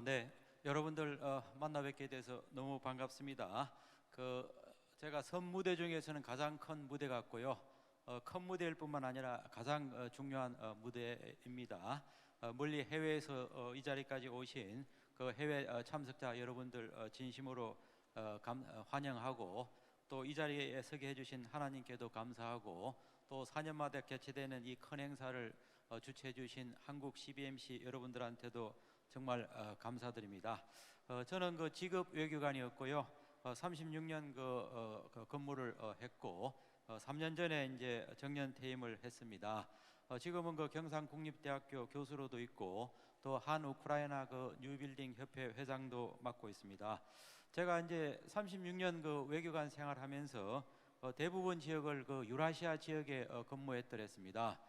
네, 여러분들 만나 뵙게 돼서 너무 반갑습니다. 제가 선 무대 중에서는 가장 큰 무대 같고요. 큰 무대일 뿐만 아니라 가장 중요한 무대입니다. 멀리 해외에서 이 자리까지 오신 그 해외 참석자 여러분들 진심으로 환영하고, 또 이 자리에 서게 해주신 하나님께도 감사하고, 또 4년마다 개최되는 이 큰 행사를 주최해 주신 한국 CBMC 여러분들한테도 정말 감사드립니다. 저는 그 직업 외교관이었고요. 36년 근무를 했고, 3년 전에 이제 정년 퇴임을 했습니다. 지금은 그 경상국립대학교 교수로도 있고, 또 한우크라이나 뉴빌딩 협회 회장도 맡고 있습니다. 제가 이제 36년 외교관 생활하면서 대부분 지역을 유라시아 지역에 근무했더랬습니다.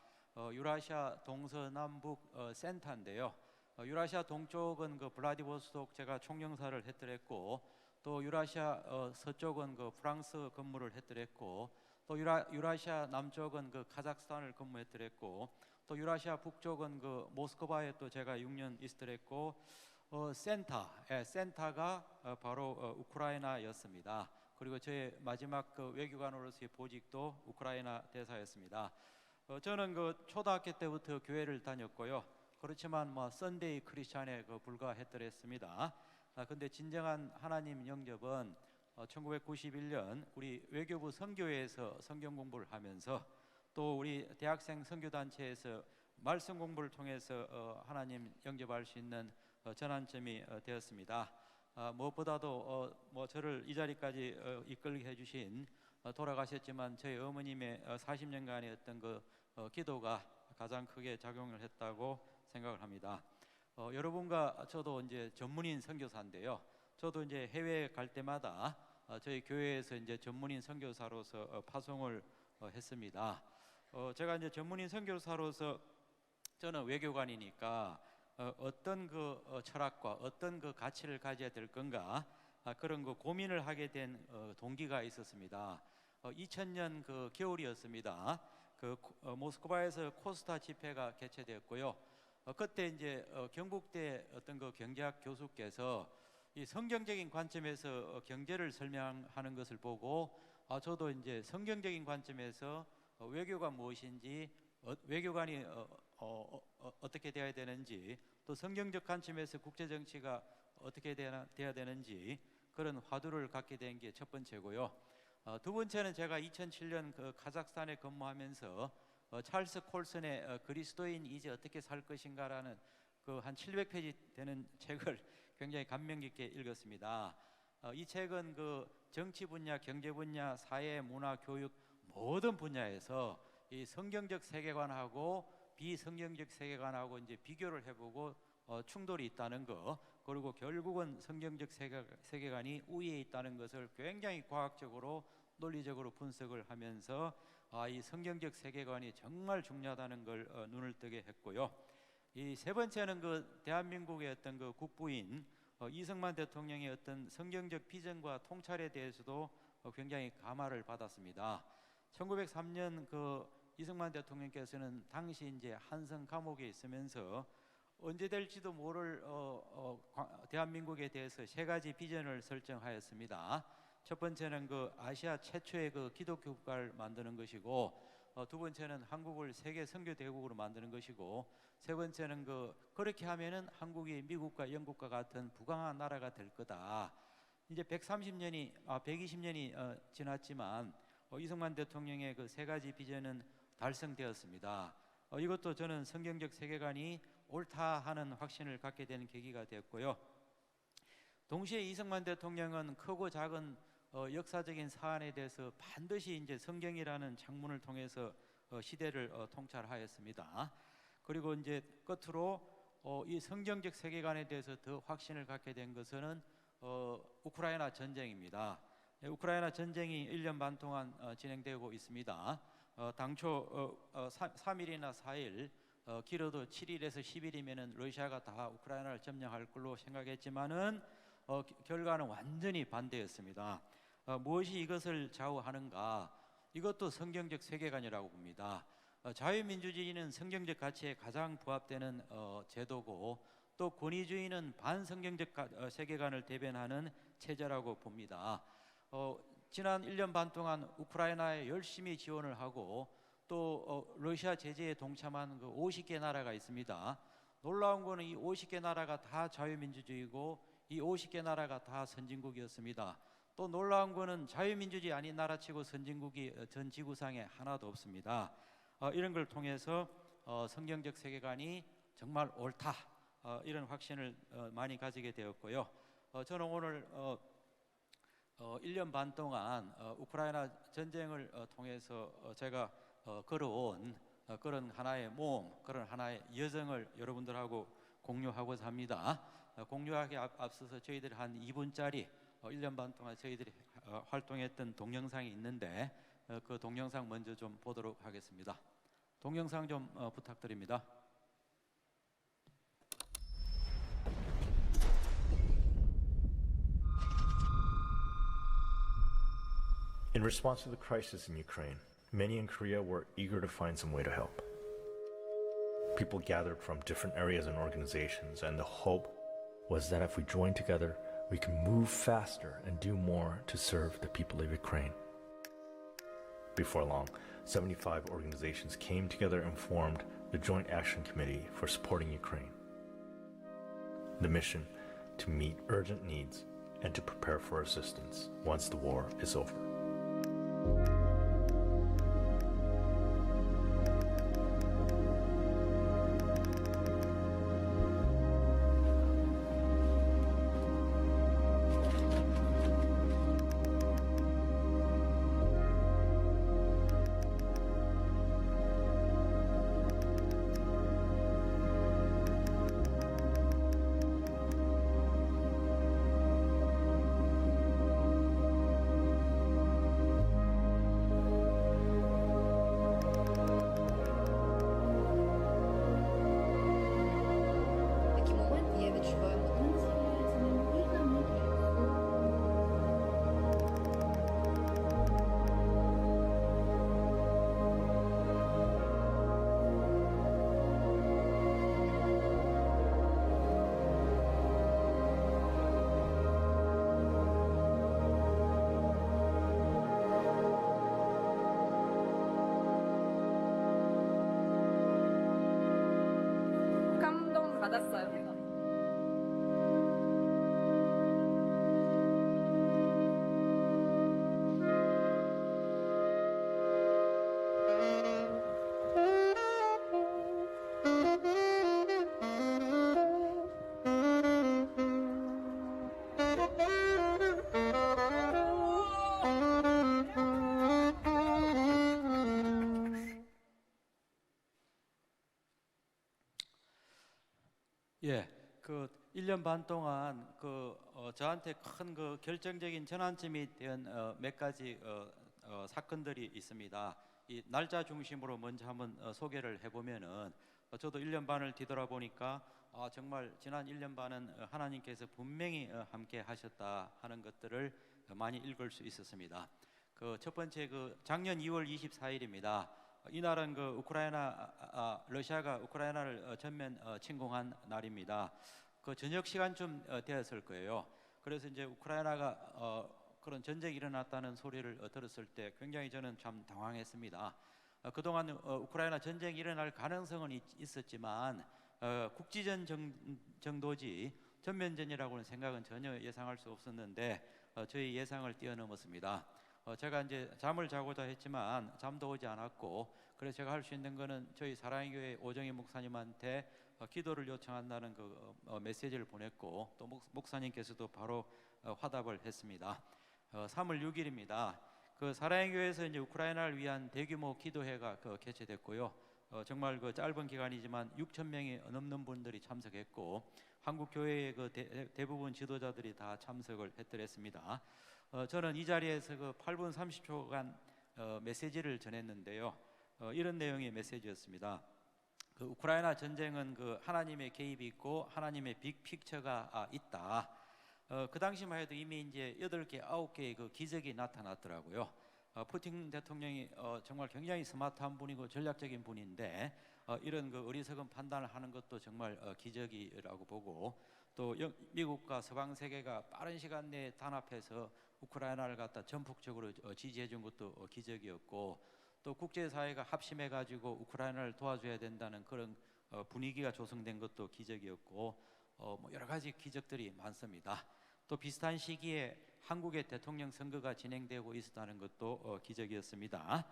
유라시아 동서남북 센터인데요. 유라시아 동쪽은 블라디보스톡 제가 총영사를 했더랬고, 또 유라시아 서쪽은 프랑스 근무를 했더랬고, 또 유라시아 남쪽은 카자흐스탄을 근무했더랬고, 또 유라시아 북쪽은 모스크바에 또 제가 6년 있었더랬고, 센터가 바로 우크라이나였습니다. 그리고 저의 마지막 외교관으로서의 보직도 우크라이나 대사였습니다. 저는 초등학교 때부터 교회를 다녔고요. 그렇지만 썬데이 크리스찬에 불과했더랬습니다. 근데 진정한 하나님 영접은 1991년 우리 외교부 선교회에서 성경 공부를 하면서, 또 우리 대학생 선교단체에서 말씀 공부를 통해서 하나님 영접할 수 있는 전환점이 되었습니다. 무엇보다도 저를 이 자리까지 이끌게 해주신, 돌아가셨지만 저희 어머님의 40년간의 어떤 기도가 가장 크게 작용을 했다고 생각을 합니다. 여러분과 저도 이제 전문인 선교사인데요. 저도 이제 해외에 갈 때마다 저희 교회에서 이제 전문인 선교사로서 파송을 했습니다. 제가 이제 전문인 선교사로서 저는 외교관이니까 어떤 철학과 어떤 가치를 가져야 될 건가, 그런 고민을 하게 된 동기가 있었습니다. 2000년 겨울이었습니다. 모스크바에서 코스타 집회가 개최되었고요. 그때 이제 경북대 어떤 경제학 교수께서 이 성경적인 관점에서 경제를 설명하는 것을 보고, 저도 이제 성경적인 관점에서 외교가 무엇인지, 외교관이 어떻게 되어야 되는지, 또 성경적 관점에서 국제 정치가 어떻게 되어야 되는지, 그런 화두를 갖게 된 게 첫 번째고요. 두 번째는 제가 2007년 카자흐스탄에 근무하면서 찰스 콜슨의 그리스도인이 이제 어떻게 살 것인가라는 한 700페이지 되는 책을 굉장히 감명 깊게 읽었습니다. 이 책은 정치 분야, 경제 분야, 사회, 문화, 교육 모든 분야에서 이 성경적 세계관하고 비성경적 세계관하고 이제 비교를 해보고 충돌이 있다는 거, 그리고 결국은 성경적 세계관이 우위에 있다는 것을 굉장히 과학적으로 논리적으로 분석을 하면서 이 성경적 세계관이 정말 중요하다는 걸 눈을 뜨게 했고요. 이 세 번째는 대한민국의 어떤 국부인 이승만 대통령의 어떤 성경적 비전과 통찰에 대해서도 굉장히 감화를 받았습니다. 1903년 이승만 대통령께서는 당시 이제 한성 감옥에 있으면서 언제 될지도 모를 대한민국에 대해서 세 가지 비전을 설정하였습니다. 첫 번째는 아시아 최초의 기독교 국가를 만드는 것이고, 두 번째는 한국을 세계 선교 대국으로 만드는 것이고, 세 번째는 그렇게 하면은 한국이 미국과 영국과 같은 부강한 나라가 될 거다. 이제 120년이 지났지만 이승만 대통령의 세 가지 비전은 달성되었습니다. 이것도 저는 성경적 세계관이 옳다 하는 확신을 갖게 되는 계기가 되었고요. 동시에 이승만 대통령은 크고 작은 역사적인 사안에 대해서 반드시 이제 성경이라는 창문을 통해서 시대를 통찰하였습니다. 그리고 이제 끝으로 이 성경적 세계관에 대해서 더 확신을 갖게 된 것은 우크라이나 전쟁입니다. 우크라이나 전쟁이 1년 반 동안 진행되고 있습니다. 당초 3일이나 4일, 길어도 7일에서 10일이면은 러시아가 다 우크라이나를 점령할 걸로 생각했지만은 결과는 완전히 반대였습니다. 무엇이 이것을 좌우하는가? 이것도 성경적 세계관이라고 봅니다. 자유민주주의는 성경적 가치에 가장 부합되는 제도고, 또 권위주의는 반성경적 세계관을 대변하는 체제라고 봅니다. 지난 1년 반 동안 우크라이나에 열심히 지원을 하고 또 러시아 제재에 동참한 그 50개 나라가 있습니다. 놀라운 거는 이 50개 나라가 다 자유민주주의고 이 50개 나라가 다 선진국이었습니다. 또 놀라운 거는 자유민주주의 아닌 나라치고 선진국이 전 지구상에 하나도 없습니다. 이런 걸 통해서 성경적 세계관이 정말 옳다, 이런 확신을 많이 가지게 되었고요. 저는 오늘 1년 반 동안 우크라이나 전쟁을 통해서 제가 걸어온 그런 하나의 모험, 그런 하나의 여정을 여러분들하고 공유하고자 합니다. 공유하기 앞서서 저희들이 한 2분짜리 1년 반 동안 저희들이 활동했던 동영상이 있는데 그 동영상 먼저 좀 보도록 하겠습니다. 동영상 좀 부탁드립니다. In response to the crisis in Ukraine, many in Korea were eager to find some way to help. People gathered from different areas and organizations, and the hope was that if we joined together, we can move faster and do more to serve the people of Ukraine. Before long, 75 organizations came together and formed the Joint Action Committee for Supporting Ukraine. The mission to meet urgent needs and to prepare for assistance once the war is over. 받았어요. 예, 그 1년 반 동안 저한테 큰 결정적인 전환점이 된 몇 가지 사건들이 있습니다. 이 날짜 중심으로 먼저 한번 소개를 해보면은 저도 1년 반을 뒤돌아보니까 정말 지난 1년 반은 하나님께서 분명히 함께 하셨다 하는 것들을 많이 읽을 수 있었습니다. 첫 번째 작년 2월 24일입니다. 이날은 러시아가 우크라이나를 전면 침공한 날입니다. 저녁 시간쯤 되었을 거예요. 그래서 이제 우크라이나가 그런 전쟁이 일어났다는 소리를 들었을 때 굉장히 저는 참 당황했습니다. 그동안 우크라이나 전쟁이 일어날 가능성은 있었지만 국지전 정도지 전면전이라고는 생각은 전혀 예상할 수 없었는데 저희 예상을 뛰어넘었습니다. 제가 이제 잠을 자고자 했지만 잠도 오지 않았고, 그래서 제가 할 수 있는 거는 저희 사랑의 교회 오정희 목사님한테 기도를 요청한다는 메시지를 보냈고, 또 목사님께서도 바로 화답을 했습니다. 3월 6일입니다. 사랑의 교회에서 이제 우크라이나를 위한 대규모 기도회가 개최됐고요. 정말 짧은 기간이지만 6천 명이 넘는 분들이 참석했고, 한국 교회의 대부분 지도자들이 다 참석을 했더랬습니다. 저는 이 자리에서 8분 30초간 메시지를 전했는데요. 이런 내용의 메시지였습니다. 우크라이나 전쟁은 하나님의 개입이 있고 하나님의 빅픽처가 있다. 그 당시만 해도 이미 이제 8개, 9개의 기적이 나타났더라고요. 푸틴 대통령이 정말 굉장히 스마트한 분이고 전략적인 분인데 이런 그 어리석은 판단을 하는 것도 정말 기적이라고 보고, 또 미국과 서방 세계가 빠른 시간 내에 단합해서 우크라이나를 갖다 전폭적으로 지지해 준 것도 기적이었고, 또 국제사회가 합심해 가지고 우크라이나를 도와줘야 된다는 그런 분위기가 조성된 것도 기적이었고, 뭐 여러 가지 기적들이 많습니다. 또 비슷한 시기에 한국의 대통령 선거가 진행되고 있었다는 것도 기적이었습니다.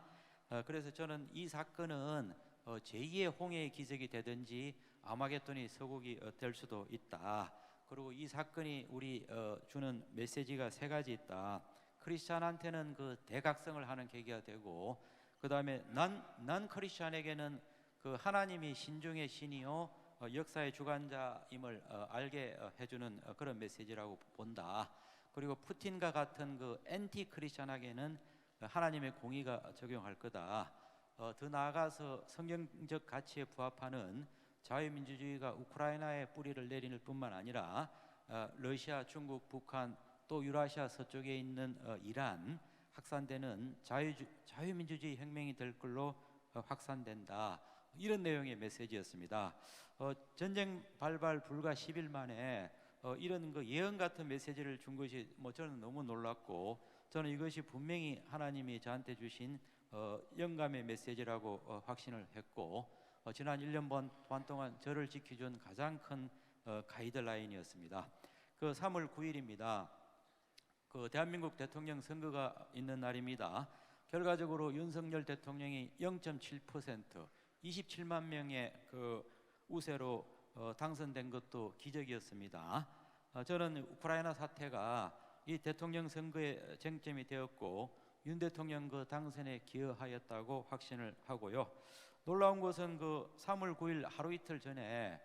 그래서 저는 이 사건은 제2의 홍해의 기적이 되든지 아마겟돈이 서국이 될 수도 있다. 그리고 이 사건이 우리 주는 메시지가 세 가지 있다. 크리스찬한테는 그 대각성을 하는 계기가 되고, 그 다음에 난 크리스찬에게는 그 하나님이 신중의 신이요 역사의 주관자임을 알게 해주는 그런 메시지라고 본다. 그리고 푸틴과 같은 그 엔티 크리스찬에게는 하나님의 공의가 적용할 거다. 더 나아가서 성경적 가치에 부합하는 자유민주주의가 우크라이나에 뿌리를 내릴 뿐만 아니라 러시아, 중국, 북한, 또 유라시아 서쪽에 있는 이란 확산되는 자유민주주의 혁명이 될 걸로 확산된다. 이런 내용의 메시지였습니다. 전쟁 발발 불과 10일 만에 이런 그 예언 같은 메시지를 준 것이 저는 너무 놀랐고, 저는 이것이 분명히 하나님이 저한테 주신 영감의 메시지라고 확신을 했고, 지난 1년 반 동안 저를 지켜준 가장 큰 가이드라인이었습니다. 그 3월 9일입니다. 그 대한민국 대통령 선거가 있는 날입니다. 결과적으로 윤석열 대통령이 0.7%, 27만 명의 그 우세로 당선된 것도 기적이었습니다. 저는 우크라이나 사태가 이 대통령 선거의 쟁점이 되었고 윤 대통령 그 당선에 기여하였다고 확신을 하고요. 놀라운 것은 그 3월 9일 하루 이틀 전에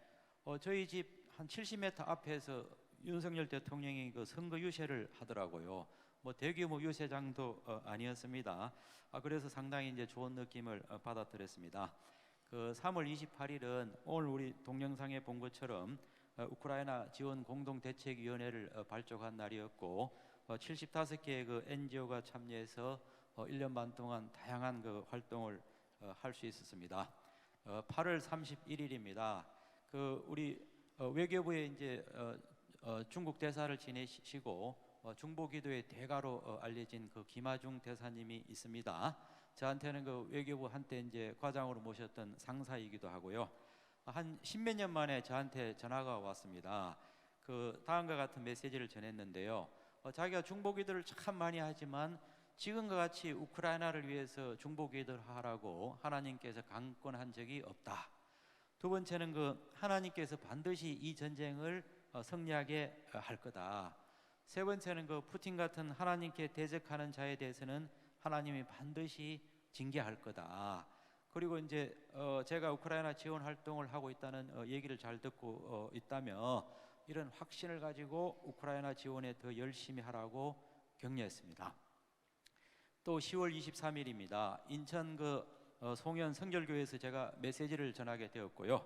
저희 집 한 70m 앞에서 윤석열 대통령이 그 선거 유세를 하더라고요. 뭐 대규모 유세장도 아니었습니다. 그래서 상당히 이제 좋은 느낌을 받아들였습니다. 그 3월 28일은 오늘 우리 동영상에 본 것처럼 우크라이나 지원 공동대책위원회를 발족한 날이었고 75개의 그 NGO가 참여해서 1년 반 동안 다양한 그 활동을 할 수 있었습니다. 8월 31일입니다. 그 우리 외교부에 이제 중국 대사를 지내시고 중보기도의 대가로 알려진 그 김하중 대사님이 있습니다. 저한테는 그 외교부 한때 이제 과장으로 모셨던 상사이기도 하고요. 한 10몇 년 만에 저한테 전화가 왔습니다. 그 다음과 같은 메시지를 전했는데요. 자기가 중보기도를 참 많이 하지만 지금과 같이 우크라이나를 위해서 중보기도를 하라고 하나님께서 강권한 적이 없다. 두 번째는 그 하나님께서 반드시 이 전쟁을 승리하게 할 거다. 세 번째는 그 푸틴 같은 하나님께 대적하는 자에 대해서는 하나님이 반드시 징계할 거다. 그리고 이제 제가 우크라이나 지원 활동을 하고 있다는 얘기를 잘 듣고 있다며 이런 확신을 가지고 우크라이나 지원에 더 열심히 하라고 격려했습니다. 또 10월 23일입니다. 인천 그 송현 성결교회에서 제가 메시지를 전하게 되었고요.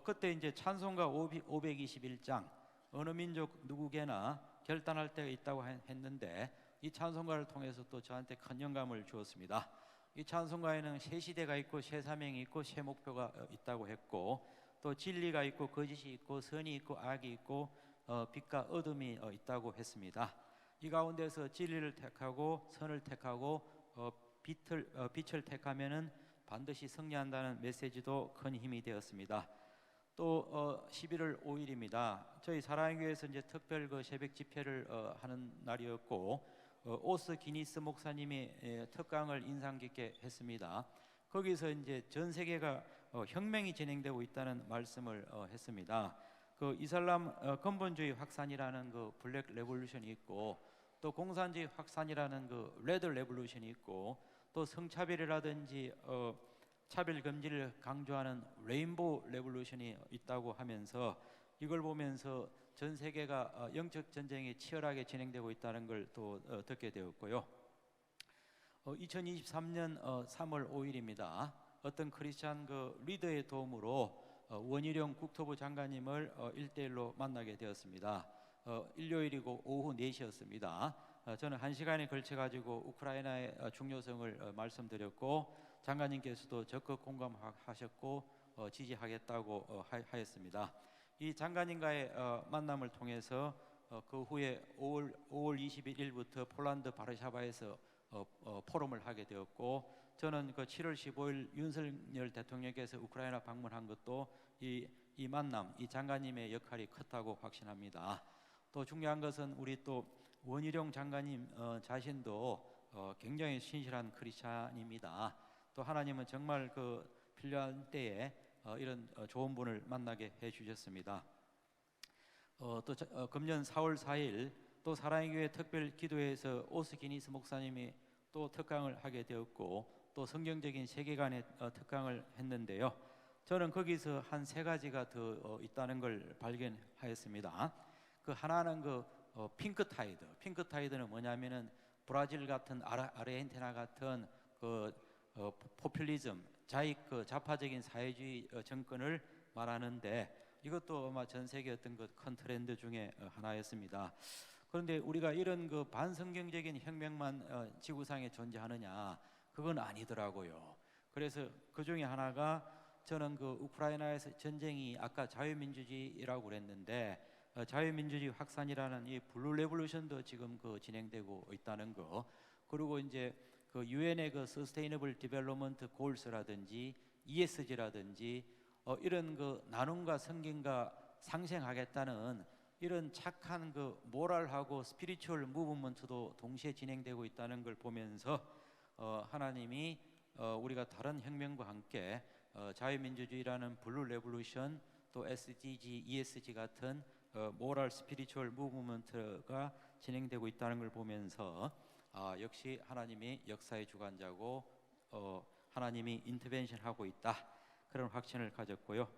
그때 이제 찬송가 521장 어느 민족 누구게나 결단할 때가 있다고 했는데 이 찬송가를 통해서 또 저한테 큰 영감을 주었습니다. 이 찬송가에는 새 시대가 있고 새 사명이 있고 새 목표가 있다고 했고 또 진리가 있고 거짓이 있고 선이 있고 악이 있고 빛과 어둠이 있다고 했습니다. 이 가운데서 진리를 택하고 선을 택하고 빛을 택하면은 반드시 승리한다는 메시지도 큰 힘이 되었습니다. 또 11월 5일입니다. 저희 사랑의 교회에서 이제 특별 그 새벽 집회를 하는 날이었고 오스 기니스 목사님이 특강을 인상 깊게 했습니다. 거기서 이제 전 세계가 혁명이 진행되고 있다는 말씀을 했습니다. 그 이슬람 근본주의 확산이라는 그 블랙 레볼루션이 있고 또 공산주의 확산이라는 그 레드 레볼루션이 있고 또 성차별이라든지 차별 금지를 강조하는 레인보우 레볼루션이 있다고 하면서 이걸 보면서 전 세계가 영적 전쟁이 치열하게 진행되고 있다는 걸 또 듣게 되었고요. 2023년 3월 5일입니다. 어떤 크리스찬 그 리더의 도움으로 원희룡 국토부 장관님을 1대1로 만나게 되었습니다. 일요일이고 오후 4시였습니다. 저는 1시간에 걸쳐 가지고 우크라이나의 중요성을 말씀드렸고 장관님께서도 적극 공감하셨고 지지하겠다고 하였습니다. 이 장관님과의 만남을 통해서 그 후에 5월 21일부터 폴란드 바르샤바에서 포럼을 하게 되었고 저는 그 7월 15일 윤석열 대통령께서 우크라이나 방문한 것도 이 만남, 이 장관님의 역할이 컸다고 확신합니다. 또 중요한 것은 우리 또 원희룡 장관님 자신도 굉장히 신실한 크리스찬입니다. 또 하나님은 정말 그 필요한 때에 이런 좋은 분을 만나게 해주셨습니다. 또 금년 4월 4일 또 사랑의 교회 특별 기도회에서 오스기니스 목사님이 또 특강을 하게 되었고 또 성경적인 세계관의 특강을 했는데요. 저는 거기서 한 3가지가 더 있다는 걸 발견하였습니다. 그 하나는 그 핑크타이드. 핑크타이드는 뭐냐면은 브라질 같은 아르헨티나 같은 그 포퓰리즘, 좌파적인 사회주의 정권을 말하는데 이것도 아마 전 세계 어떤 큰 트렌드 중에 하나였습니다. 그런데 우리가 이런 그 반성경적인 혁명만 지구상에 존재하느냐? 그건 아니더라고요. 그래서 그 중에 하나가 저는 그 우크라이나에서 전쟁이 아까 자유민주주의라고 그랬는데 자유민주주의 확산이라는 이 블루 레볼루션도 지금 그 진행되고 있다는 거. 그리고 이제 그 유엔의 그 서스테이너블 디벨롭먼트 골스라든지 ESG라든지 이런 그 나눔과 성김과 상생하겠다는 이런 착한 그 모랄하고 스피리추얼 무브먼트도 동시에 진행되고 있다는 걸 보면서 하나님이 우리가 다른 혁명과 함께 자유민주주의라는 블루 레볼루션 또 SDG, ESG 같은 모랄 스피리추얼 무브먼트가 진행되고 있다는 걸 보면서 역시 하나님이 역사의 주관자고 하나님이 인터벤션 하고 있다 그런 확신을 가졌고요.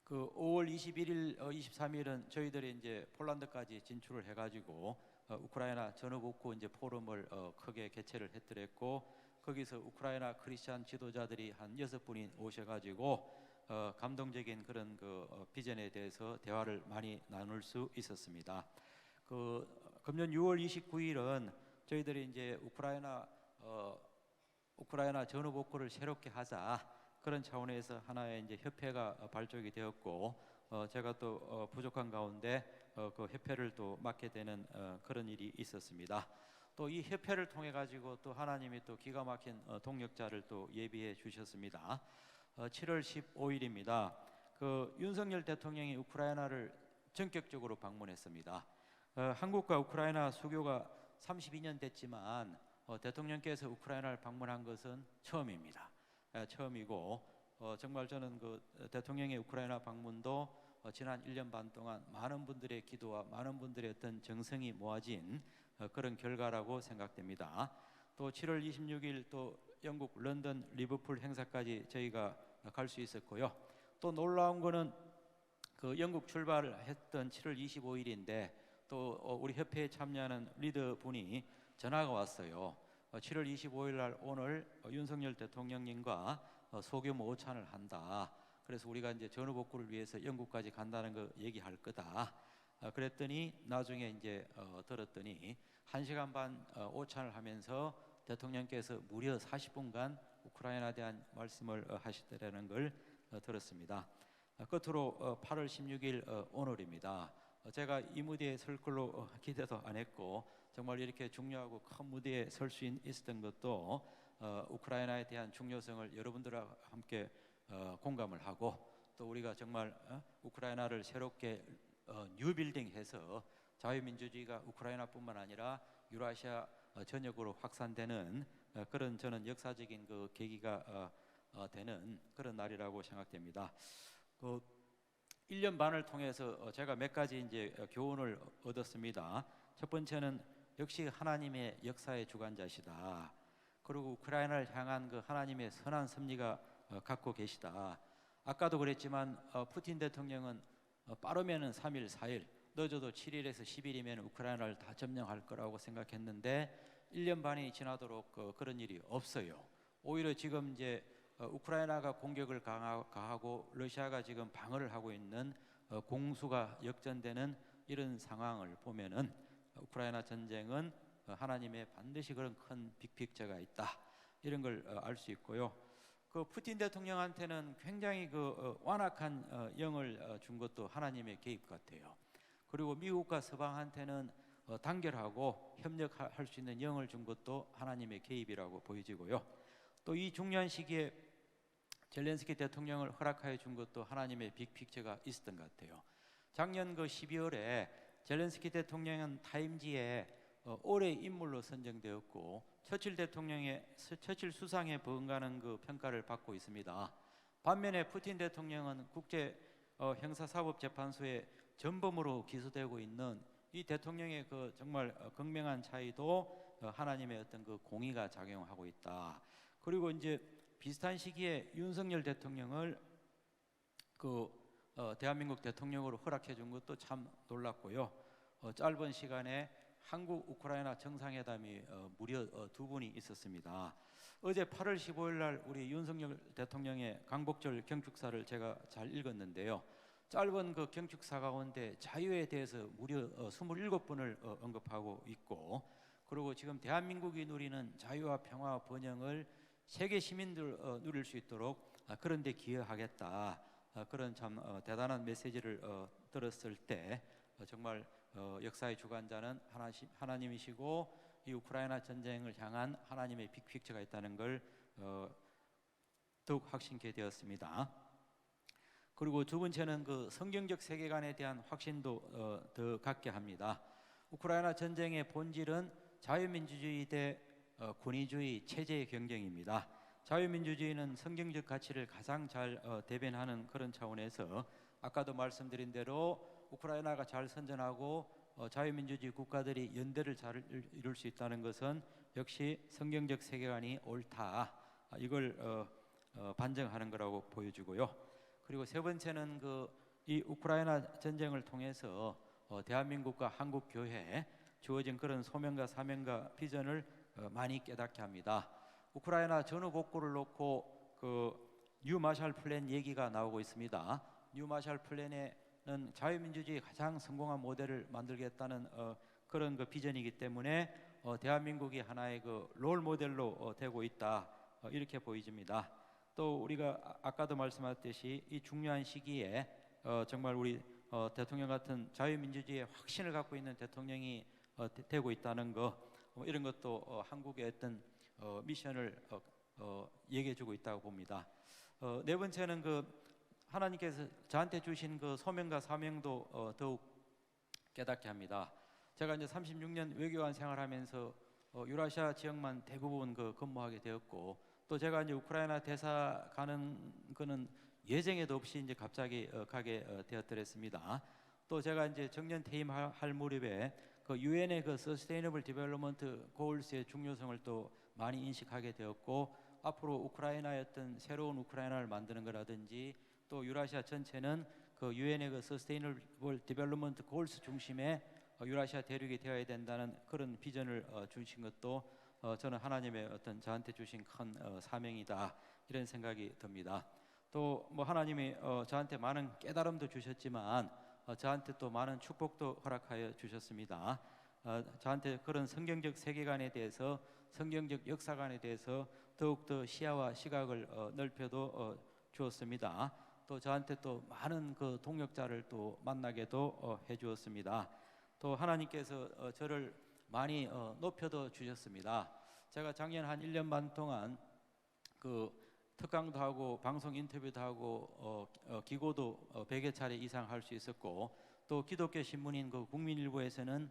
그 5월 21일, 23일은 저희들이 이제 폴란드까지 진출을 해가지고 우크라이나 전후복구 이제 포럼을 크게 개최를 했더랬고 거기서 우크라이나 크리스찬 지도자들이 한 6분이 오셔가지고 감동적인 그런 그 비전에 대해서 대화를 많이 나눌 수 있었습니다. 그 금년 6월 29일은 저희들이 이제 우크라이나 전후복구를 새롭게 하자 그런 차원에서 하나의 이제 협회가 발족이 되었고 제가 또 부족한 가운데 그 협회를 또 맡게 되는 그런 일이 있었습니다. 또 이 협회를 통해 가지고 또 하나님이 또 기가 막힌 동력자를 또 예비해 주셨습니다. 7월 15일입니다. 그 윤석열 대통령이 우크라이나를 전격적으로 방문했습니다. 한국과 우크라이나 수교가 32년 됐지만 대통령께서 우크라이나를 방문한 것은 처음입니다. 처음이고 정말 저는 그 대통령의 우크라이나 방문도 지난 1년 반 동안 많은 분들의 기도와 많은 분들의 어떤 정성이 모아진 그런 결과라고 생각됩니다. 또 7월 26일 또 영국 런던 리버풀 행사까지 저희가 갈 수 있었고요. 또 놀라운 거는 그 영국 출발을 했던 7월 25일인데 또 우리 협회에 참여하는 리더 분이 전화가 왔어요. 7월 25일 날 오늘 윤석열 대통령님과 소규모 오찬을 한다. 그래서 우리가 이제 전후복구를 위해서 영국까지 간다는 거 얘기할 거다. 그랬더니 나중에 이제 들었더니 1시간 반 오찬을 하면서 대통령께서 무려 40분간 우크라이나에 대한 말씀을 하시더라는 걸 들었습니다. 끝으로 8월 16일 오늘입니다. 제가 이 무대에 설 걸로 기대도 안 했고 정말 이렇게 중요하고 큰 무대에 설 수 있었던 것도 우크라이나에 대한 중요성을 여러분들과 함께 공감을 하고 또 우리가 정말 우크라이나를 새롭게 뉴빌딩해서 자유민주주의가 우크라이나뿐만 아니라 유라시아 전역으로 확산되는 그런 저는 역사적인 그 계기가 되는 그런 날이라고 생각됩니다. 그 1년 반을 통해서 제가 몇 가지 이제 교훈을 얻었습니다. 첫 번째는 역시 하나님의 역사의 주관자시다. 그리고 우크라이나를 향한 그 하나님의 선한 섭리가 갖고 계시다. 아까도 그랬지만 푸틴 대통령은 빠르면은 3일, 4일, 늦어도 7일에서 10일이면 우크라이나를 다 점령할 거라고 생각했는데 1년 반이 지나도록 그런 일이 없어요. 오히려 지금 이제 우크라이나가 공격을 가하고 러시아가 지금 방어를 하고 있는 공수가 역전되는 이런 상황을 보면은 우크라이나 전쟁은 하나님의 반드시 그런 큰 빅픽처가 있다, 이런 걸 알 수 있고요. 그 푸틴 대통령한테는 굉장히 완악한 영을 준 것도 하나님의 개입 같아요. 그리고 미국과 서방한테는 단결하고 협력할 수 있는 영을 준 것도 하나님의 개입이라고 보여지고요. 또 이 중요한 시기에 젤렌스키 대통령을 허락하여 준 것도 하나님의 빅픽처가 있었던 것 같아요. 작년 12월에 젤렌스키 대통령은 타임지에 올해의 인물로 선정되었고 처칠 수상에 버금가는 평가를 받고 있습니다. 반면에 푸틴 대통령은 국제 형사사법재판소에 전범으로 기소되고 있는 이 대통령의 정말 극명한 차이도 하나님의 어떤 공의가 작용하고 있다. 그리고 이제 비슷한 시기에 윤석열 대통령을 대한민국 대통령으로 허락해 준 것도 참 놀랐고요. 짧은 시간에 한국 우크라이나 정상회담이 무려 2번이 있었습니다. 어제 8월 15일 날 우리 윤석열 대통령의 광복절 경축사를 제가 잘 읽었는데요. 짧은 경축사 가운데 자유에 대해서 무려 27번을 언급하고 있고, 그리고 지금 대한민국이 누리는 자유와 평화와 번영을 세계 시민들 누릴 수 있도록 그런 데 기여하겠다, 그런 참 대단한 메시지를 들었을 때 정말 역사의 주관자는 하나님이시고 이 우크라이나 전쟁을 향한 하나님의 빅픽처가 있다는 걸 더욱 확신케 되었습니다. 그리고 두 번째는 성경적 세계관에 대한 확신도 더 갖게 합니다. 우크라이나 전쟁의 본질은 자유민주주의 대 권위주의 체제의 경쟁입니다. 자유민주주의는 성경적 가치를 가장 잘 대변하는 그런 차원에서 아까도 말씀드린 대로 우크라이나가 잘 선전하고 자유민주주의 국가들이 연대를 잘 이룰 수 있다는 것은 역시 성경적 세계관이 옳다, 이걸 반증하는 거라고 보여주고요. 그리고 세 번째는 이 우크라이나 전쟁을 통해서 대한민국과 한국 교회에 주어진 그런 소명과 사명과 비전을 많이 깨닫게 합니다. 우크라이나 전후 복구를 놓고 뉴 마샬 플랜 얘기가 나오고 있습니다. 뉴 마샬 플랜에는 자유민주주의 가장 성공한 모델을 만들겠다는 그런 비전이기 때문에 대한민국이 하나의 롤 모델로 되고 있다, 이렇게 보여집니다. 또 우리가 아까도 말씀하셨듯이 이 중요한 시기에 정말 우리 대통령 같은 자유민주주의의 확신을 갖고 있는 대통령이 되고 있다는 거, 이런 것도 한국의 어떤 미션을 얘기해주고 있다고 봅니다. 네 번째는 하나님께서 저한테 주신 소명과 사명도 더욱 깨닫게 합니다. 제가 이제 36년 외교관 생활하면서 유라시아 지역만 대부분 근무하게 되었고, 또 제가 이제 우크라이나 대사 가는 거는 예정에도 없이 이제 갑자기 가게 되었더랬습니다. 또 제가 이제 정년 퇴임할 무렵에 유엔의 서스테이너블 디벨롭먼트 고울스의 중요성을 또 많이 인식하게 되었고, 앞으로 우크라이나의 어떤 새로운 우크라이나를 만드는 거라든지 또 유라시아 전체는 유엔의 서스테이너블 디벨롭먼트 고울스 중심의 유라시아 대륙이 되어야 된다는 그런 비전을 주신 것도 저는 하나님의 어떤 저한테 주신 큰 사명이다, 이런 생각이 듭니다. 또 하나님이 저한테 많은 깨달음도 주셨지만 저한테 또 많은 축복도 허락하여 주셨습니다. 저한테 그런 성경적 세계관에 대해서, 성경적 역사관에 대해서 더욱더 시야와 시각을 넓혀도 주었습니다. 또 저한테 또 많은 동역자를 또 만나게도 해주었습니다. 또 하나님께서 저를 많이 높여도 주셨습니다. 제가 작년 한 1년 반 동안 특강도 하고 방송 인터뷰도 하고 기고도 100여 차례 이상 할 수 있었고, 또 기독교 신문인 국민일보에서는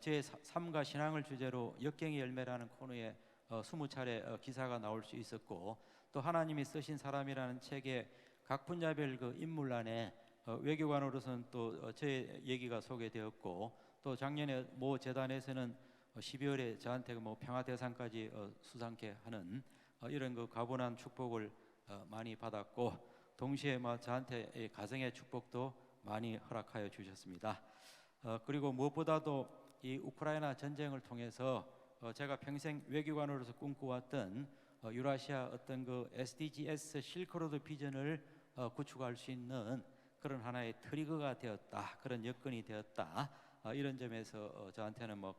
제 삶과 신앙을 주제로 역경의 열매라는 코너에 20차례 기사가 나올 수 있었고, 또 하나님이 쓰신 사람이라는 책에 각 분야별 인물란에 외교관으로서는 또 제 얘기가 소개되었고, 또 작년에 모 재단에서는 12월에 저한테 평화대상까지 수상케 하는 이런 가분한 축복을 많이 받았고, 동시에 저한테 가정의 축복도 많이 허락하여 주셨습니다. 그리고 무엇보다도 이 우크라이나 전쟁을 통해서 제가 평생 외교관으로서 꿈꿔왔던 유라시아 어떤 SDGs 실크로드 비전을 구축할 수 있는 그런 하나의 트리거가 되었다, 그런 여건이 되었다. 이런 점에서 저한테는 뭐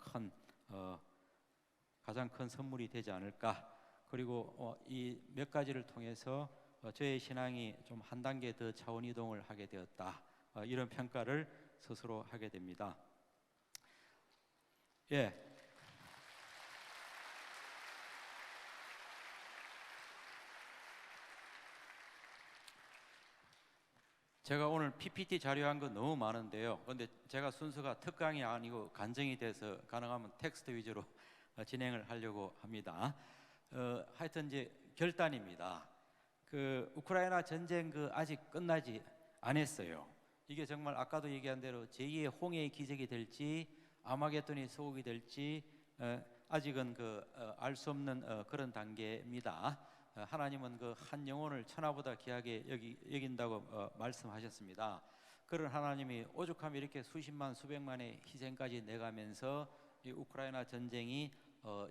가장 큰 선물이 되지 않을까. 그리고 이 몇 가지를 통해서 저의 신앙이 좀 한 단계 더 차원 이동을 하게 되었다. 이런 평가를 스스로 하게 됩니다. 예. 제가 오늘 PPT 자료한 거 너무 많은데요. 그런데 제가 순서가 특강이 아니고 간증이 돼서 가능하면 텍스트 위주로 진행을 하려고 합니다. 하여튼 이제 결단입니다. 그 우크라이나 전쟁 아직 끝나지 않았어요. 이게 정말 아까도 얘기한 대로 제2의 홍해의 기적이 될지 아마겟돈의 소국이 될지 아직은 알 수 없는 그런 단계입니다. 하나님은 그 한 영혼을 천하보다 귀하게 여긴다고 말씀하셨습니다. 그런 하나님이 오죽하면 이렇게 수십만 수백만의 희생까지 내가면서 이 우크라이나 전쟁이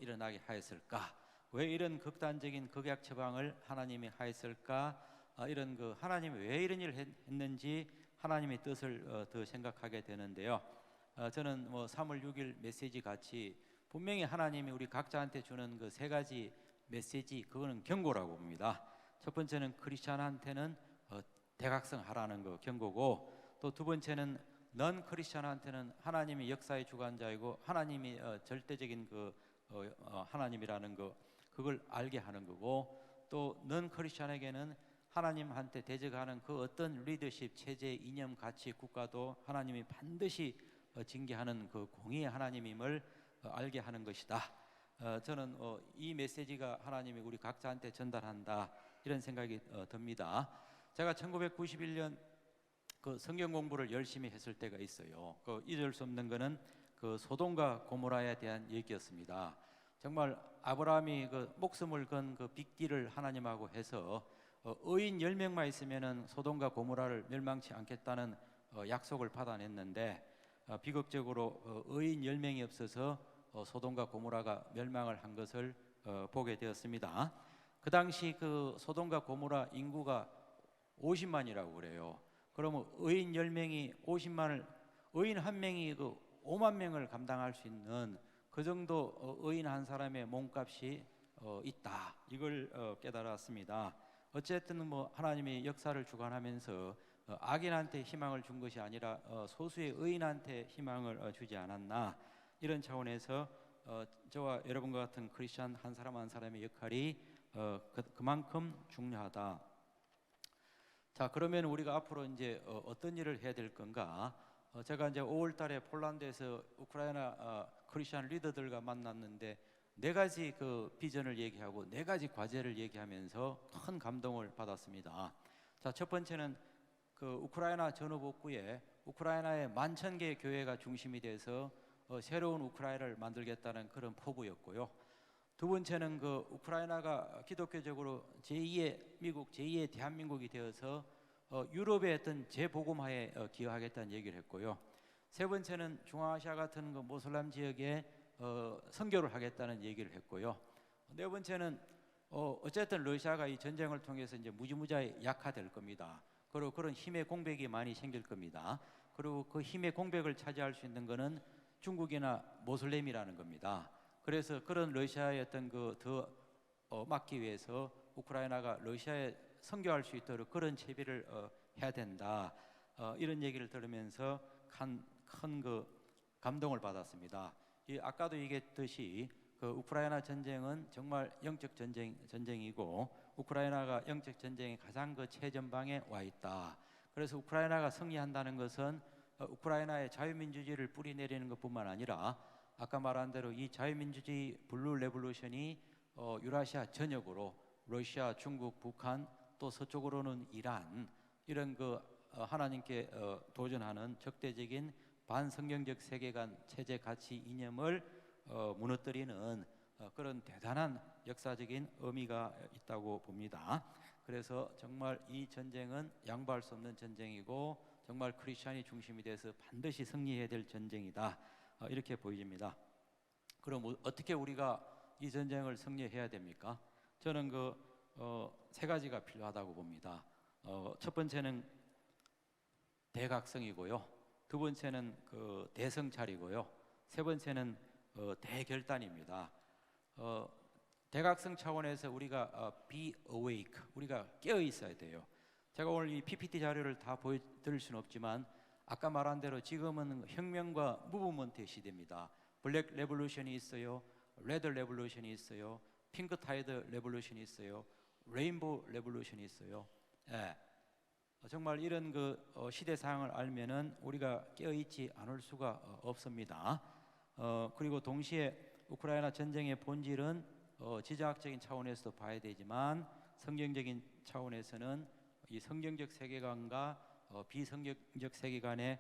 일어나게 하였을까? 왜 이런 극단적인 극약 처방을 하나님이 하였을까? 이런 하나님이 왜 이런 일을 했는지 하나님의 뜻을 더 생각하게 되는데요. 저는 3월 6일 메시지 같이 분명히 하나님이 우리 각자한테 주는 그 세 가지 메시지, 그거는 경고라고 봅니다. 첫 번째는 크리스찬한테는 대각성하라는 거 경고고, 또 두 번째는 넌 크리스찬한테는 하나님이 역사의 주관자이고 하나님이 절대적인 하나님이라는 거, 그걸 알게 하는 거고, 또 넌 크리스찬에게는 하나님한테 대적하는 그 어떤 리더십, 체제, 이념, 가치, 국가도 하나님이 반드시 징계하는 그 공의의 하나님임을 알게 하는 것이다. 저는 이 메시지가 하나님이 우리 각자한테 전달한다, 이런 생각이 듭니다. 제가 1991년 성경 공부를 열심히 했을 때가 있어요. 잊을 수 없는 것은 소돔과 고모라에 대한 얘기였습니다. 정말 아브라함이 목숨을 건 빅딜을 하나님하고 해서 의인 10명만 있으면은 소돔과 고모라를 멸망치 않겠다는 약속을 받아냈는데, 비극적으로 의인 10명이 없어서 소돔과 고모라가 멸망을 한 것을 보게 되었습니다. 그 당시 소돔과 고모라 인구가 50만이라고 그래요. 그러면 의인 10명이 50만을, 의인 한 명이 5만 명을 감당할 수 있는 그 정도 의인 한 사람의 몸값이 있다, 이걸 깨달았습니다. 어쨌든 하나님이 역사를 주관하면서 악인한테 희망을 준 것이 아니라 소수의 의인한테 희망을 주지 않았나, 이런 차원에서 저와 여러분과 같은 크리스찬 한 사람 한 사람의 역할이 그만큼 중요하다. 자, 그러면 우리가 앞으로 이제 어떤 일을 해야 될 건가? 제가 이제 5월달에 폴란드에서 우크라이나 크리스찬 리더들과 만났는데 4가지 비전을 얘기하고 4가지 과제를 얘기하면서 큰 감동을 받았습니다. 자, 첫 번째는 우크라이나 전후복구에 우크라이나의 11,000개의 교회가 중심이 돼서 새로운 우크라이나를 만들겠다는 그런 포부였고요. 두 번째는 우크라이나가 기독교적으로 제2의 미국, 제2의 대한민국이 되어서 유럽의 어떤 재복음화에 기여하겠다는 얘기를 했고요. 세 번째는 중앙아시아 같은 모슬람 지역에 선교를 하겠다는 얘기를 했고요. 네 번째는 어쨌든 러시아가 이 전쟁을 통해서 이제 무지무지하게 약화될 겁니다. 그리고 그런 힘의 공백이 많이 생길 겁니다. 그리고 그 힘의 공백을 차지할 수 있는 것은 중국이나 모슬렘이라는 겁니다. 그래서 그런 러시아의 어떤 더 막기 위해서 우크라이나가 러시아에 선교할 수 있도록 그런 채비를 해야 된다. 이런 얘기를 들으면서 큰 감동을 받았습니다. 아까도 얘기했듯이 우크라이나 전쟁은 정말 영적 전쟁이고 우크라이나가 영적 전쟁의 가장 최전방에 와 있다. 그래서 우크라이나가 승리한다는 것은 우크라이나의 자유민주주의를 뿌리내리는 것뿐만 아니라 아까 말한 대로 이 자유민주주의 블루 레볼루션이 유라시아 전역으로 러시아, 중국, 북한, 또 서쪽으로는 이란, 이런 하나님께 도전하는 적대적인 반성경적 세계관, 체제, 가치, 이념을 무너뜨리는 그런 대단한 역사적인 의미가 있다고 봅니다. 그래서 정말 이 전쟁은 양보할 수 없는 전쟁이고 정말 크리스천이 중심이 돼서 반드시 승리해야 될 전쟁이다, 이렇게 보입니다. 그럼 어떻게 우리가 이 전쟁을 승리해야 됩니까? 저는 세 가지가 필요하다고 봅니다. 첫 번째는 대각성이고요. 두 번째는 그 대성찰이고요. 세 번째는 대결단입니다. 대각성 차원에서 우리가 be awake, 우리가 깨어 있어야 돼요. 제가 오늘 이 PPT 자료를 다 보여드릴 수는 없지만 아까 말한 대로 지금은 혁명과 무브먼트의 시대입니다. 블랙 레볼루션이 있어요. 레드 레볼루션이 있어요. 핑크 타이드 레볼루션이 있어요. 레인보우 레볼루션이 있어요. 예. 정말 이런 그 시대 상황을 알면은 우리가 깨어 있지 않을 수가 없습니다. 그리고 동시에 우크라이나 전쟁의 본질은 지정학적인 차원에서도 봐야 되지만 성경적인 차원에서는 이 성경적 세계관과 비성경적 세계관의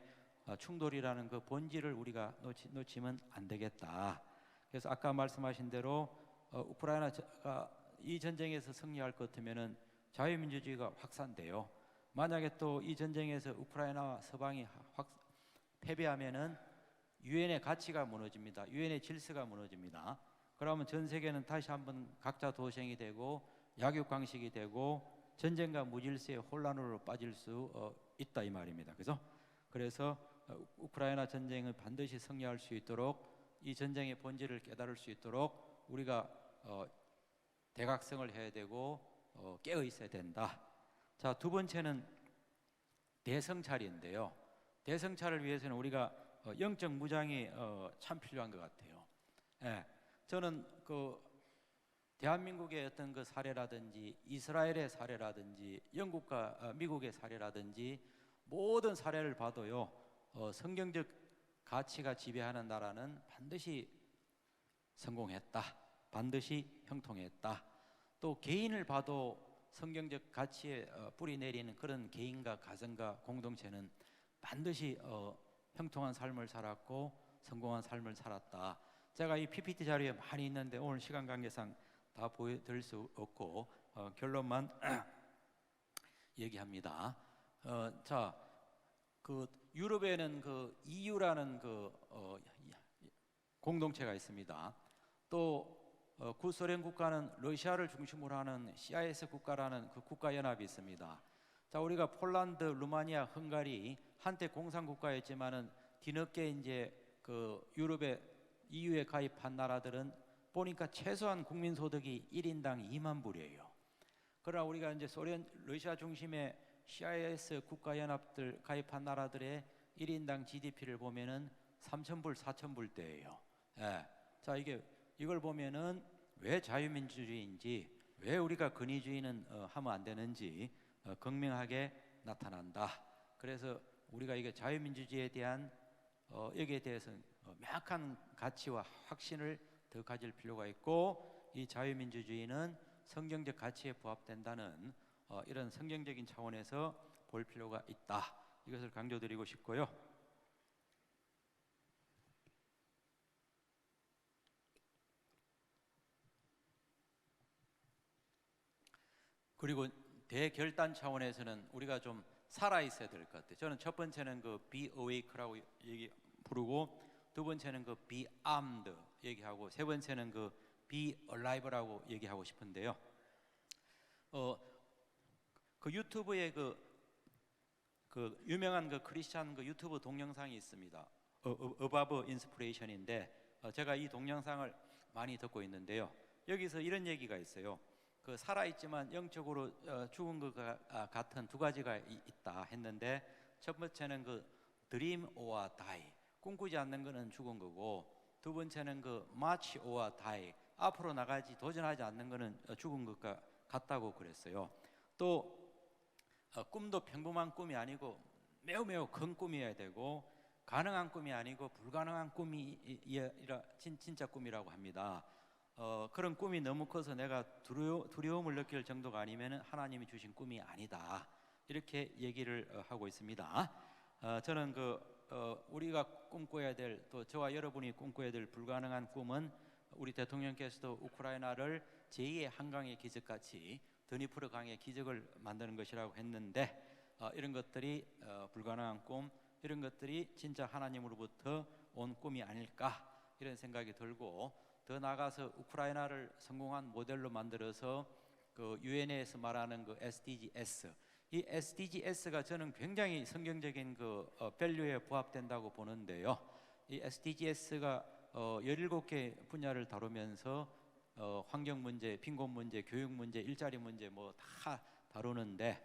충돌이라는 그 본질을 우리가 놓치면 안 되겠다. 그래서 아까 말씀하신 대로 우크라이나가 이 전쟁에서 승리할 것 같으면은 자유민주주의가 확산돼요. 만약에 또 이 전쟁에서 우크라이나와 서방이 패배하면은 유엔의 가치가 무너집니다. 유엔의 질서가 무너집니다. 그러면 전 세계는 다시 한번 각자 도생이 되고 약육강식이 되고 전쟁과 무질서의 혼란으로 빠질 수 있다 이 말입니다. 그래서 우크라이나 전쟁을 반드시 승리할 수 있도록 이 전쟁의 본질을 깨달을 수 있도록 우리가 대각성을 해야 되고 깨어 있어야 된다. 자, 두 번째는 대성찰인데요. 대성찰을 위해서는 우리가 영적 무장이 참 필요한 것 같아요. 예, 저는 그 대한민국의 어떤 그 사례라든지 이스라엘의 사례라든지 영국과 미국의 사례라든지 모든 사례를 봐도요, 성경적 가치가 지배하는 나라는 반드시 성공했다, 반드시 형통했다. 또 개인을 봐도 성경적 가치에 뿌리 내리는 그런 개인과 가정과 공동체는 반드시 형통한 삶을 살았고 성공한 삶을 살았다. 제가 이 PPT 자료에 많이 있는데 오늘 시간 관계상 다 보여드릴 수 없고 결론만 얘기합니다. 자, 그 유럽에는 그 EU라는 그 공동체가 있습니다. 또 구소련 국가는 러시아를 중심으로 하는 CIS 국가라는 그 국가연합이 있습니다. 자, 우리가 폴란드, 루마니아, 헝가리 한때 공산국가였지만은 뒤늦게 이제 그 유럽의 EU에 가입한 나라들은 보니까 최소한 국민소득이 1인당 2만 불이에요. 그러나 우리가 이제 소련, 러시아 중심의 CIS 국가연합들 가입한 나라들의 1인당 GDP를 보면은 3,000불, 4,000불대예요. 예. 자, 이걸 보면은 왜 자유민주주의인지, 왜 우리가 권위주의는 하면 안 되는지 극명하게 나타난다. 그래서 우리가 이게 자유민주주의에 대한 여기에 대해서 명확한 가치와 확신을 더 가질 필요가 있고, 이 자유민주주의는 성경적 가치에 부합된다는 이런 성경적인 차원에서 볼 필요가 있다. 이것을 강조드리고 싶고요. 그리고 대결단 차원에서는 우리가 좀 살아 있어야 될 것 같아요. 저는 첫 번째는 그 be awake라고 부르고, 두 번째는 그 be armed 얘기하고, 세 번째는 그 be alive라고 얘기하고 싶은데요. 그 유튜브에 그 유명한 그 크리스찬 그 유튜브 동영상이 있습니다. Above Inspiration인데 제가 이 동영상을 많이 듣고 있는데요. 여기서 이런 얘기가 있어요. 그 살아있지만 영적으로 죽은 것 같은 두 가지가 있다 했는데, 첫 번째는 그 dream or die, 꿈꾸지 않는 것은 죽은 거고, 두 번째는 그 march or die, 앞으로 나가지 도전하지 않는 것은 죽은 것 같다고 그랬어요. 또 꿈도 평범한 꿈이 아니고 매우 큰 꿈이어야 되고, 가능한 꿈이 아니고 불가능한 꿈이 진짜 꿈이라고 합니다. 그런 꿈이 너무 커서 내가 두려움을 느낄 정도가 아니면 하나님이 주신 꿈이 아니다, 이렇게 얘기를 하고 있습니다. 저는 우리가 꿈꿔야 될, 또 저와 여러분이 꿈꿔야 될 불가능한 꿈은 우리 대통령께서도 우크라이나를 제2의 한강의 기적같이 드니프르 강의 기적을 만드는 것이라고 했는데, 이런 것들이 불가능한 꿈, 이런 것들이 진짜 하나님으로부터 온 꿈이 아닐까, 이런 생각이 들고, 더 나아가서 우크라이나를 성공한 모델로 만들어서 그 유엔에서 말하는 그 SDGs, 이 SDGs가 저는 굉장히 성경적인 그 밸류에 부합된다고 보는데요. 이 SDGs가 17개 분야를 다루면서 환경 문제, 빈곤 문제, 교육 문제, 일자리 문제 뭐 다 다루는데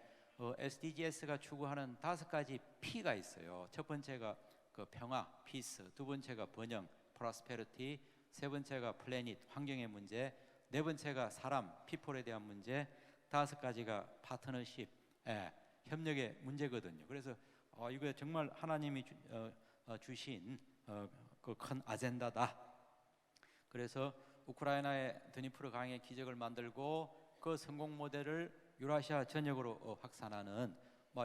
SDGs가 추구하는 5가지 P가 있어요. 첫 번째가 그 평화, 피스, 두 번째가 번영, 프로스페리티, 세 번째가 플래닛, 환경의 문제, 네 번째가 사람, 피플에 대한 문제, 5가지가 파트너십, 협력의 문제거든요. 그래서 이거 정말 하나님이 주신 그 큰 아젠다다. 그래서 우크라이나의 드니프르 강의 기적을 만들고 그 성공 모델을 유라시아 전역으로 확산하는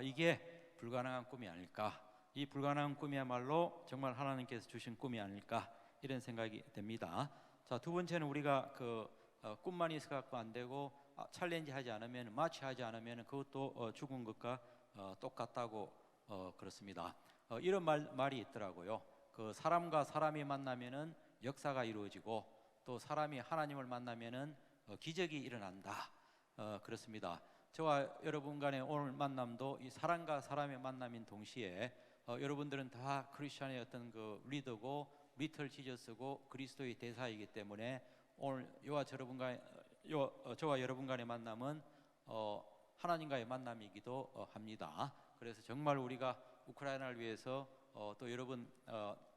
이게 불가능한 꿈이 아닐까. 이 불가능한 꿈이야말로 정말 하나님께서 주신 꿈이 아닐까 이런 생각이 됩니다. 자, 두 번째는 우리가 꿈만 있어 갖고 안 되고 챌린지 하지 않으면 마취하지 않으면 그것도 죽은 것과 똑같다고 그렇습니다. 이런 말이 있더라고요. 그 사람과 사람이 만나면은 역사가 이루어지고 또 사람이 하나님을 만나면은 기적이 일어난다. 그렇습니다. 저와 여러분 간의 오늘 만남도 이 사람과 사람의 만남인 동시에 여러분들은 다 크리스천의 어떤 그 리더고 리틀 지저스고 그리스도의 대사이기 때문에 오늘 저와 여러분 간의 만남은 하나님과의 만남이기도 합니다. 그래서 정말 우리가 우크라이나를 위해서 또 여러분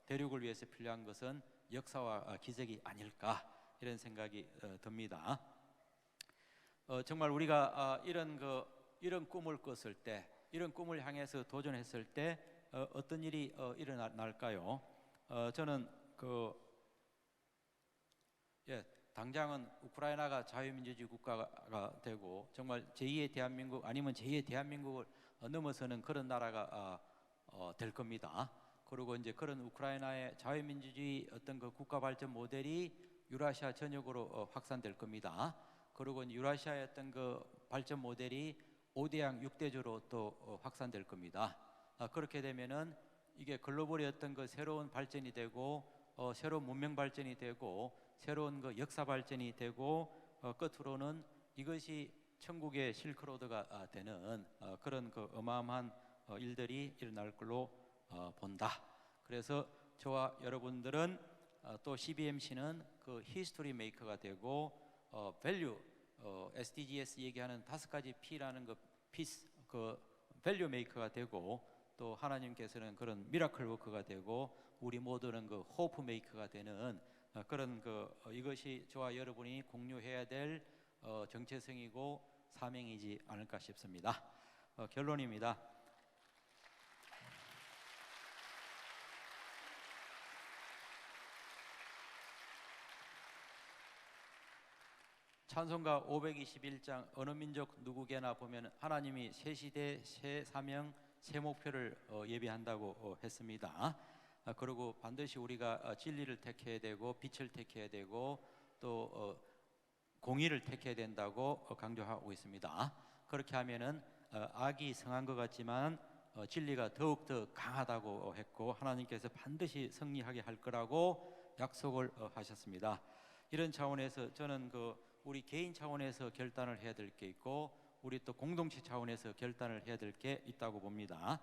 대륙을 위해서 필요한 것은 역사와 기적이 아닐까 이런 생각이 듭니다. 정말 우리가 이런 꿈을 꿨을 때, 이런 꿈을 향해서 도전했을 때 어떤 일이 일어날까요? 저는 당장은 우크라이나가 자유민주주의 국가가 되고 정말 제2의 대한민국 아니면 제2의 대한민국을 넘어서는 그런 나라가 될 겁니다. 그리고 이제 그런 우크라이나의 자유민주주의 어떤 그 국가 발전 모델이 유라시아 전역으로 확산될 겁니다. 그리고 유라시아의 어떤 그 발전 모델이 5대양 6대조로 또 확산될 겁니다. 그렇게 되면은 이게 글로벌의 어떤 그 새로운 발전이 되고 새로운 문명 발전이 되고 새로운 그 역사 발전이 되고 끝으로는 이것이 천국의 실크로드가 되는 그런 그 어마어마한 일들이 일어날 걸로 본다. 그래서 저와 여러분들은 또 CBMC는 그 히스토리 메이커가 되고 밸류 SDGs 얘기하는 5가지 P라는 그 피스 그 밸류 메이커가 되고 또 하나님께서는 그런 미라클 워커가 되고 우리 모두는 그 호프 메이커가 되는 그런 이것이 저와 여러분이 공유해야 될 정체성이고 사명이지 않을까 싶습니다. 결론입니다. 찬송가 521장 어느 민족 누구게나 보면 하나님이 새 시대, 새 사명, 새 목표를 예비한다고 했습니다. 그리고 반드시 우리가 진리를 택해야 되고 빛을 택해야 되고 또 공의를 택해야 된다고 강조하고 있습니다. 그렇게 하면은 악이 성한 것 같지만 진리가 더욱더 강하다고 했고 하나님께서 반드시 승리하게 할 거라고 약속을 하셨습니다. 이런 차원에서 저는 우리 개인 차원에서 결단을 해야 될 게 있고 우리 또 공동체 차원에서 결단을 해야 될 게 있다고 봅니다.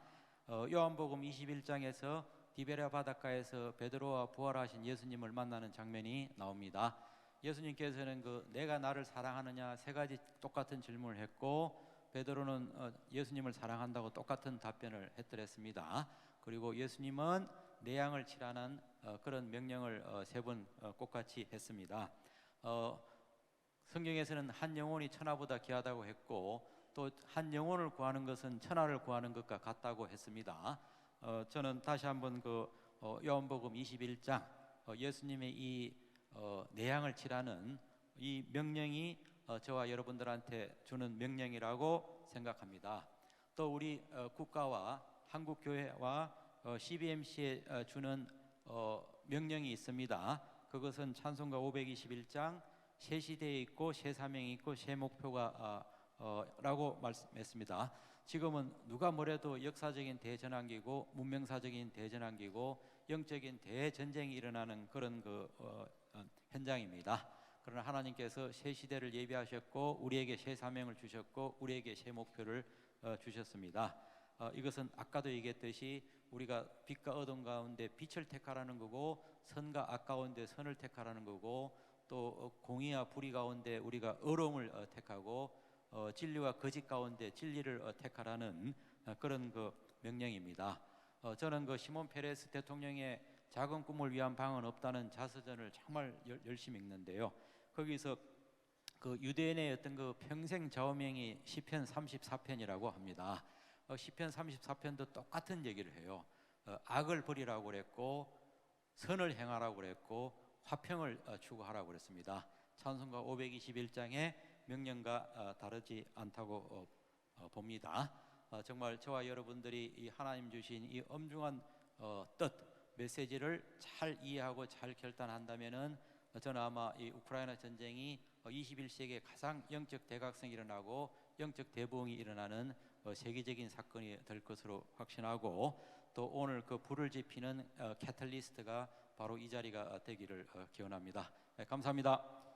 요한복음 21장에서 디베랴 바닷가에서 베드로와 부활하신 예수님을 만나는 장면이 나옵니다. 예수님께서는 내가 나를 사랑하느냐 3가지 똑같은 질문을 했고 베드로는 예수님을 사랑한다고 똑같은 답변을 했더랬습니다. 그리고 예수님은 내 양을 치라는 그런 명령을 3번 똑같이 했습니다. 성경에서는 한 영혼이 천하보다 귀하다고 했고 또 한 영혼을 구하는 것은 천하를 구하는 것과 같다고 했습니다. 저는 다시 한번 요한복음 21장 예수님의 이 내 양을 치라는 이 명령이 저와 여러분들한테 주는 명령이라고 생각합니다. 또 우리 국가와 한국교회와 CBMC에 주는 명령이 있습니다. 그것은 찬송가 521장 새 시대에 있고 새 사명이 있고 새 목표가 라고 말씀했습니다. 지금은 누가 뭐래도 역사적인 대전환기고 문명사적인 대전환기고 영적인 대전쟁이 일어나는 그런 현장입니다. 그러나 하나님께서 새 시대를 예비하셨고 우리에게 새 사명을 주셨고 우리에게 새 목표를 주셨습니다. 이것은 아까도 얘기했듯이 우리가 빛과 어둠 가운데 빛을 택하라는 거고, 선과 악 가운데 선을 택하라는 거고, 또 공의와 불의 가운데 우리가 어려움을 택하고, 진리와 거짓 가운데 진리를 택하라는 그런 그 명령입니다. 저는 그 시몬 페레스 대통령의 작은 꿈을 위한 방은 없다는 자서전을 정말 열심히 읽는데요. 거기서 그 유대인의 어떤 그 평생 좌우명이 시편 34편이라고 합니다. 시편 34편도 똑같은 얘기를 해요. 악을 버리라고 그랬고, 선을 행하라고 그랬고, 화평을 추구하라고 그랬습니다. 찬송가 521장의 명령과 다르지 않다고 봅니다. 정말 저와 여러분들이 이 하나님 주신 이 엄중한 뜻, 메시지를 잘 이해하고 잘 결단한다면은 저는 아마 이 우크라이나 전쟁이 21세기에 가장 영적 대각성이 일어나고 영적 대부흥이 일어나는 세계적인 사건이 될 것으로 확신하고, 또 오늘 그 불을 지피는 캐탈리스트가 바로 이 자리가 되기를 기원합니다. 감사합니다.